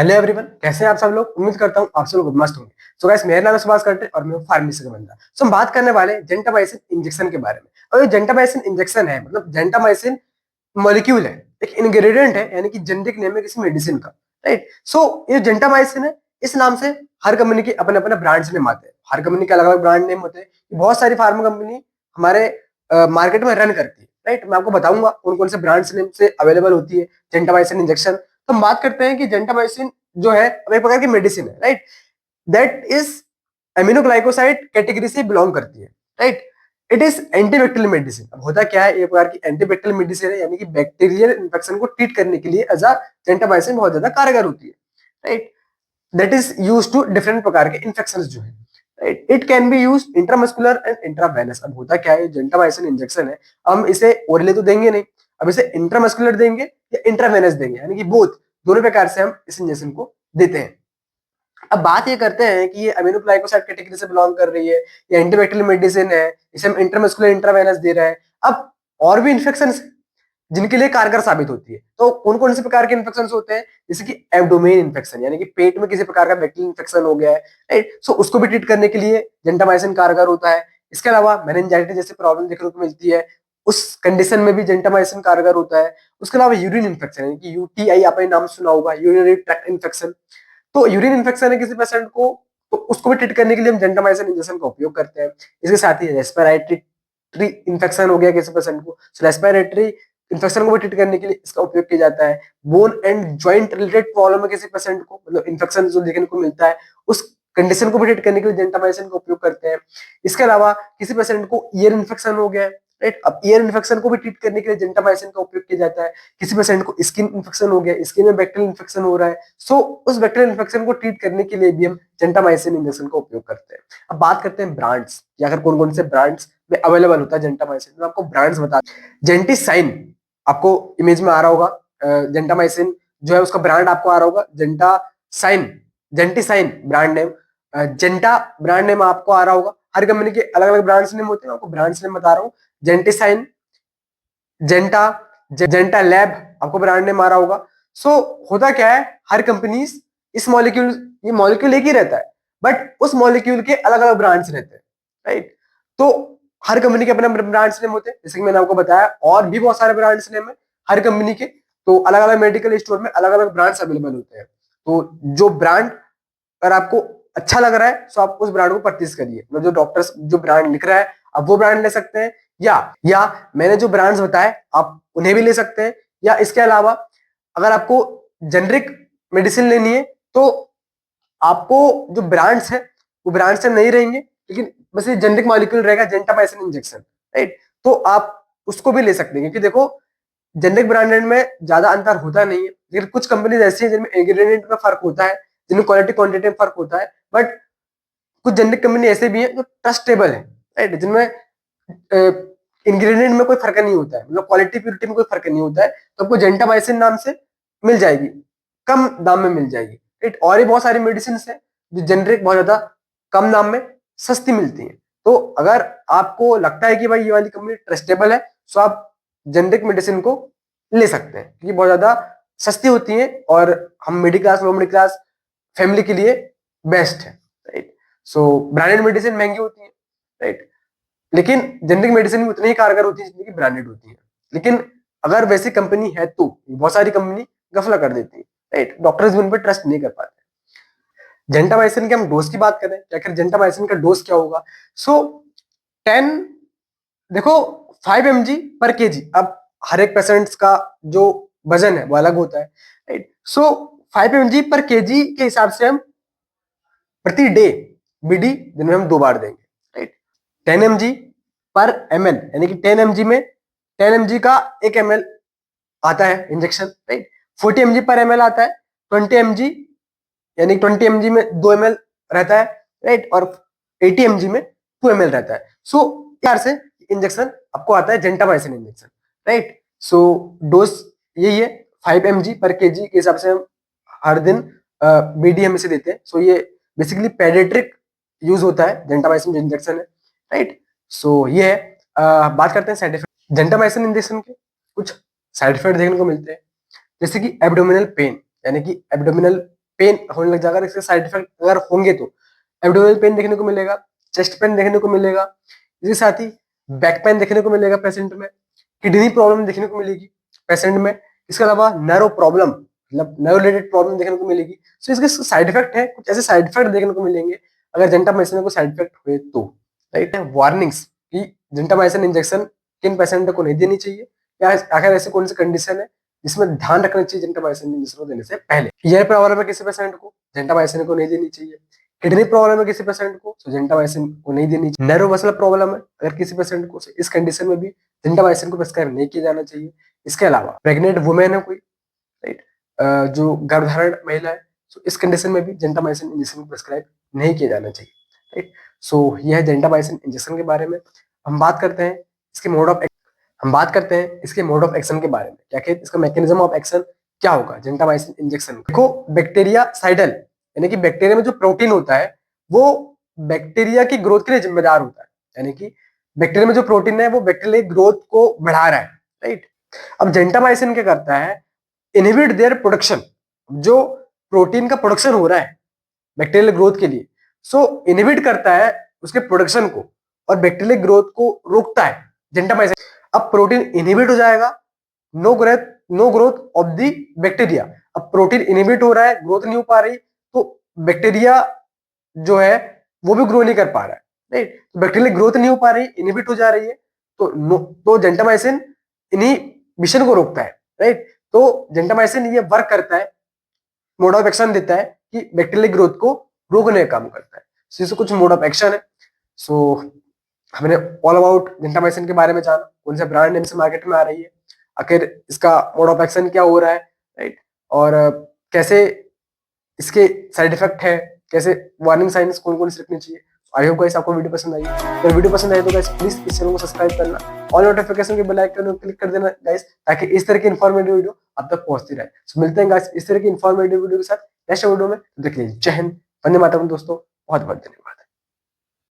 Hello everyone, कैसे हैं आप सब लोग। उम्मीद करता हूँ आप सब लोग मस्त होंगे। सो गाइस, मेरा नाम है सुभाष कर्टे और मैं फार्मेसी का बंदा। सो हम बात करने वाले हैं जेंटामाइसिन इंजेक्शन के बारे में। और ये जेंटामाइसिन इंजेक्शन है, मतलब जेंटामाइसिन मॉलिक्यूल है, एक इंग्रेडिएंट है, यानी कि जेनेरिक नेम है किसी मेडिसिन का। राइट। सो ये जेंटामाइसिन है, इस नाम से हर कंपनी के अपने अपने ब्रांड्स नेम आते हैं। हर कंपनी के अलग अलग ब्रांड नेम होते हैं। बहुत सारी फार्मा कंपनी हमारे मार्केट में रन करती है। राइट, मैं आपको बताऊंगा कौन कौन से ब्रांड्स नेम से अवेलेबल होती है जेंटामाइसिन इंजेक्शन। तो हम बात करते हैं कि जेंटामाइसिन जो है अब एक प्रकार की मेडिसिन है। Right, that is aminoglycoside category से बिलोंग करती है। Right, it is antibacterial medicine. अब होता क्या है, एक प्रकार की एंटीबैक्टीरियल मेडिसिन है, यानी कि बैक्टीरियल इन्फेक्शन को ट्रीट करने के लिए एज जेंटामाइसिन बहुत ज्यादा कारगर होती है। Right, that is use to different प्रकार के इन्फेक्शन जो है। Right, it can be use intramuscular and intravenous. अब होता क्या है, जेंटामाइसिन इंजेक्शन है, हम इसे ओरली तो देंगे नहीं, अब इसे इंट्रामस्कुलर देंगे या इंट्रावेनस देंगे, यानी कि बोथ, दोनों प्रकार से हम इस इंजेक्शन को देते हैं। अब बात ये करते हैं कि ये अमीनोग्लाइकोसाइड कैटेगरी से बिलोंग कर रही है या एंटीबैक्टीरियल मेडिसिन है, इसे हम इंट्रामस्कुलर इंट्रावेनस दे रहे हैं। अब और भी इन्फेक्शन जिनके लिए कारगर साबित होती है, तो कौन कौन से प्रकार के इन्फेक्शन होते हैं, जैसे कि एब्डोमेन इन्फेक्शन, यानी कि पेट में किसी प्रकार का बैक्टीरियल इन्फेक्शन हो गया है। राइट, सो उसको भी ट्रीट करने के लिए जेंटामाइसिन कारगर होता है। इसके अलावा मेनिंजाइटिस जैसी प्रॉब्लम देखने को मिलती है, उस कंडीशन में भी जेंटामाइसिन कारगर होता है। उसके अलावा यूरिन इन्फेक्शन, यानी कि यूटीआई आपने नाम सुना होगा, यूरिनरी ट्रैक्ट इन्फेक्शन। तो यूरिन इन्फेक्शन है किसी पेशेंट को, तो उसको भी ट्रीट करने के लिए हम जेंटामाइसिन इंजेक्शन का उपयोग करते हैं। इसके साथ ही रेस्पिरेटरी इन्फेक्शन हो गया किसी पेशेंट को, रेस्पिरेटरी इन्फेक्शन को भी ट्रीट करने के लिए इसका उपयोग किया जाता है। Bone and joint related problem है किसी पेशेंट को, मतलब इन्फेक्शन जो देखने को मिलता है, उस कंडीशन को भी ट्रीट करने के लिए जेंटामाइसिन का उपयोग करते हैं। इसके अलावा किसी पेशेंट को ईयर इन्फेक्शन हो गया है, राइट, अब ईयर इन्फेक्शन को भी ट्रीट करने के लिए जेंटामाइसिन का उपयोग किया जाता है। किसी पेशेंट को स्किन इन्फेक्शन हो गया, स्किन में बैक्टीरियल इन्फेक्शन हो रहा है, सो उस बैक्टीरियल इन्फेक्शन को ट्रीट करने के लिए भी हम जेंटामाइसिन इंजेक्शन का उपयोग करते हैं। अब बात करते हैं ब्रांड्स, या अगर कौन कौन से ब्रांड्स में अवेलेबल होता है जेंटामाइसिन। मैं आपको ब्रांड्स बता, जेंटिसाइन आपको इमेज में आ रहा होगा, जेंटामाइसिन जो है उसका ब्रांड आपको आ रहा होगा जेंटासाइन, जेंटिसाइन ब्रांड नेम। जेंटा ब्रांड नेम आपको आ रहा होगा। हर कंपनी के अलग अलग ब्रांड्स नेम होते हैं, आपको ब्रांड्स नेम बता रहा हूँ। जेंटिसाइन, जेंटा, जेंटा लैब आपको ब्रांड नेम आ रहा होगा। सो होता क्या है, हर कंपनी इस मॉलिक्यूल, ये मॉलिक्यूल एक ही रहता है, बट उस मॉलिक्यूल के अलग अलग ब्रांड्स रहते हैं। राइट, तो हर कंपनी के अपने ब्रांड्स नेम होते हैं, जैसे कि मैंने आपको बताया, और भी बहुत सारे ब्रांड्स नेम है हर कंपनी के। तो अलग अलग मेडिकल स्टोर में अलग अलग ब्रांड्स अवेलेबल होते हैं। तो जो ब्रांड अगर आपको अच्छा लग रहा है तो आप उस ब्रांड को परचेज करिए। मतलब जो डॉक्टर जो ब्रांड लिख रहा है आप वो ब्रांड ले सकते हैं, या मैंने जो ब्रांड्स बताए आप उन्हें भी ले सकते हैं। या इसके अलावा अगर आपको जेनरिक मेडिसिन लेनी है तो आपको जो ब्रांड्स है वो ब्रांड से नहीं रहेंगे, लेकिन बस ये जेनरिक मॉलिक्यूल रहेगा, जेंटामाइसिन इंजेक्शन। राइट, तो आप उसको भी ले सकते हैं, क्योंकि देखो जेनरिक ब्रांडेड में ज्यादा अंतर होता नहीं है, लेकिन कुछ कंपनीज ऐसी है जिनमें इंग्रेडिएंट में फर्क होता है, जिनमें क्वालिटी क्वांटिटी में फर्क होता है। बट कुछ जेनरिक कंपनी ऐसे भी है जो ट्रस्टेबल है, राइट, जिनमें इंग्रेडिएंट में कोई फर्क नहीं होता है, मतलब क्वालिटी प्योरिटी में कोई फर्क नहीं होता है। तो आपको जेंटामाइसिन नाम से मिल जाएगी, कम दाम में मिल जाएगी। राइट, और भी बहुत सारी मेडिसिन है जो जेनरिक बहुत ज्यादा कम दाम में सस्ती मिलती है। तो अगर आपको लगता है कि भाई ये वाली कंपनी ट्रस्टेबल है, तो आप जेनरिक मेडिसिन को ले सकते हैं, क्योंकि बहुत ज्यादा सस्ती होती है और हम middle class, low middle class family के लिए बेस्ट है। राइट, सो ब्रांडेड मेडिसिन महंगी होती है, राइट, लेकिन जेनरिक मेडिसिन भी उतनी ही कारगर होती है जितनी की ब्रांडेड होती है। लेकिन अगर वैसी कंपनी है तो बहुत सारी कंपनी गफला कर देती है, राइट, डॉक्टर्स भी उन पर ट्रस्ट नहीं कर पाते। जेंटामाइसिन के हम डोज की बात करें, आखिर जेंटामाइसिन का डोज क्या होगा। सो 10, देखो 5 mg/kg। अब हर एक पेशेंट्स का जो वजन है वो अलग होता है, राइट, सो 5 mg/kg के हिसाब से हम प्रति डे बीडी दिन में हम 2 बार देंगे। राइट, 10 mg/ml, यानी कि 10 mg में 10 mg का 1 ml आता है इंजेक्शन। राइट, 40 mg/ml आता है, 20 mg, यानी 20 mg में 2 ml रहता है। राइट, और 80 mg में 2 ml रहता है। सो यार से इंजेक्शन आपको आता है जेंटामाइसिन इंजेक्शन। राइट, सो डोज यही है, 5 mg/kg के हिसाब से हम हर दिन बीडी हम इसे देते हैं। सो ये बेसिकली पेडियाट्रिक यूज होता है, जेंटामाइसिन जो इंजेक्शन है। राइट, सो ये है। बात करते हैं साइड इफेक्ट। जेंटामाइसिन इंजेक्शन के कुछ साइड इफेक्ट देखने को मिलते हैं, जैसे कि एब्डोमिनल पेन, यानी कि एब्डोमिनल पेन होने लग जाएगा। इसके साइड इफेक्ट अगर होंगे तो एब्डोमिनल पेन देखने को मिलेगा, चेस्ट पेन देखने को मिलेगा, इसके साथ ही बैक पेन देखने को मिलेगा पेशेंट में, किडनी प्रॉब्लम देखने को मिलेगी पेशेंट में, इसके अलावा नर्व प्रॉब्लम मतलब नर्व रिलेटेड प्रॉब्लम देखने को मिलेगी। सो इसके साइड इफेक्ट है, कुछ ऐसे साइड इफेक्ट देखने को मिलेंगे अगर जेंटामाइसिन को साइड इफेक्ट हुए तो। राइट है वार्निंग्स कि जेंटामाइसिन इंजेक्शन किन पेशेंट को नहीं देनी चाहिए, या आखिर ऐसी कौन सी कंडीशन है जिसमें ध्यान रखना चाहिए जेंटामाइसिन इंजेक्शन को देने से पहले। ईयर प्रॉब्लम है किसी पेशेंट को, जेंटामाइसिन को नहीं देनी चाहिए। किडनी प्रॉब्लम है किसी पेशेंट को, तो जेंटामाइसिन को नहीं देनी चाहिए। नर्वोवैस्कुलर प्रॉब्लम है अगर किसी पेशेंट को, इस कंडीशन में भी जेंटामाइसिन को प्रिस्क्राइब नहीं किया जाना चाहिए। इसके अलावा प्रेग्नेंट वुमेन है कोई, राइट, जो गर्भधारण महिला है, तो इस कंडीशन में भी जेंटामाइसिन इंजेक्शन प्रिस्क्राइब नहीं किया जाना चाहिए। राइट, सो यह है जेंटामाइसिन इंजेक्शन के बारे में। हम बात करते हैं इसके मोड ऑफ एक्शन के बारे में, क्या कहते हैं इसका मैकेनिज्म ऑफ एक्शन क्या होगा जेंटामाइसिन इंजेक्शन। देखो बैक्टीरिया साइडल यानी कि बैक्टीरिया में जो प्रोटीन होता है वो बैक्टीरिया की ग्रोथ के लिए जिम्मेदार होता है, यानी कि बैक्टीरिया में जो प्रोटीन है वो बैक्टीरिया की ग्रोथ को बढ़ा रहा है। राइट, अब जेंटामाइसिन क्या करता है, इनहिबिट देयर प्रोडक्शन, जो प्रोटीन का प्रोडक्शन हो रहा है बैक्टीरियल ग्रोथ के लिए, सो इनहिबिट करता है उसके प्रोडक्शन को और बैक्टीरियल ग्रोथ को रोकता है जेंटामाइसिन। अब प्रोटीन इनहिबिट हो जाएगा, no growth of the bacteria. अब प्रोटीन इनहिबिट हो रहा है, ग्रोथ नहीं हो पा रही, तो बैक्टीरिया जो है वो भी ग्रो नहीं कर पा रहा है। राइट, तो बैक्टीरियल ग्रोथ नहीं हो पा रही, इनहिबिट हो जा रही है, तो जेंटामाइसिन इनहिबिशन को रोकता है। राइट, तो जेंटामाइसिन ये वर्क करता है, मोड ऑफ एक्शन देता है कि बैक्टीरियल ग्रोथ को रोकने का काम करता है। सो ये कुछ मोड ऑफ एक्शन है। सो हमने ऑल अबाउट जेंटामाइसिन के बारे में जाना, कौन से ब्रांड नेम से मार्केट में आ रही है, आखिर इसका मोड ऑफ एक्शन क्या हो रहा है, राइट, और कैसे इसके साइड इफेक्ट है, कैसे वार्निंग साइंस कौन कौन से रखनी चाहिए। आई होप गाइस आपको वीडियो पसंद आई। अगर वीडियो पसंद आई तो गाइस प्लीज इस चैनल को सब्सक्राइब करना, ऑल नोटिफिकेशन के बेल आइकन को क्लिक कर देना गाइस, ताकि इस तरह की इन्फॉर्मेटिव वीडियो आप तक पहुंचती रहे। सो मिलते हैं गाइस इस तरह की इन्फॉर्मेटिव वीडियो के साथ नेक्स्ट वीडियो में। देखिए जय हिंद, वंदे मातरम दोस्तों, बहुत बहुत धन्यवाद।